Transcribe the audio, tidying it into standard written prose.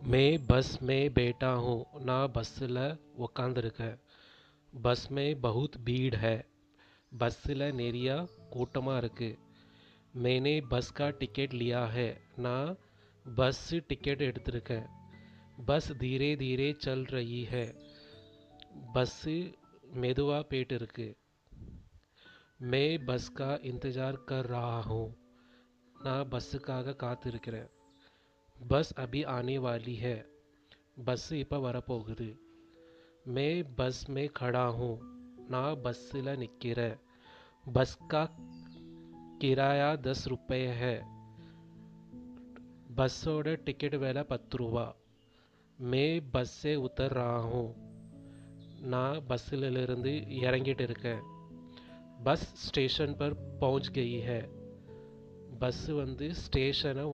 मैं बस में बैठा हूँ ना பஸ்ஸில் உக்காந்துருக்கேன் பஸ் में बहुत भीड़ है பஸ்ஸில் நிறைய கூட்டமாக இருக்கு मैंने बस का टिकट लिया है நான் பஸ் டிக்கெட் எடுத்திருக்கேன் बस धीरे धीरे चल रही है பஸ் மெதுவாக போயிட்டு இருக்கு मैं बस का इंतज़ार कर रहा हूँ நான் பஸ்ஸுக்காக காத்திருக்கிறேன் बस अभी आने वाली है बस இப்போ வரப்போகுது मैं बस में खड़ा हूँ நான் பஸ்ஸில் நிற்கிறேன் बस का किराया 10 रुपये है பஸ்ஸோட டிக்கெட் விலை 10 ரூபா मैं बस से उतर रहा हूँ நான் பஸ்ஸிலிருந்து இறங்கிட்டு இருக்கேன் बस स्टेशन पर पहुँच गई है பஸ் வந்து ஸ்டேஷனை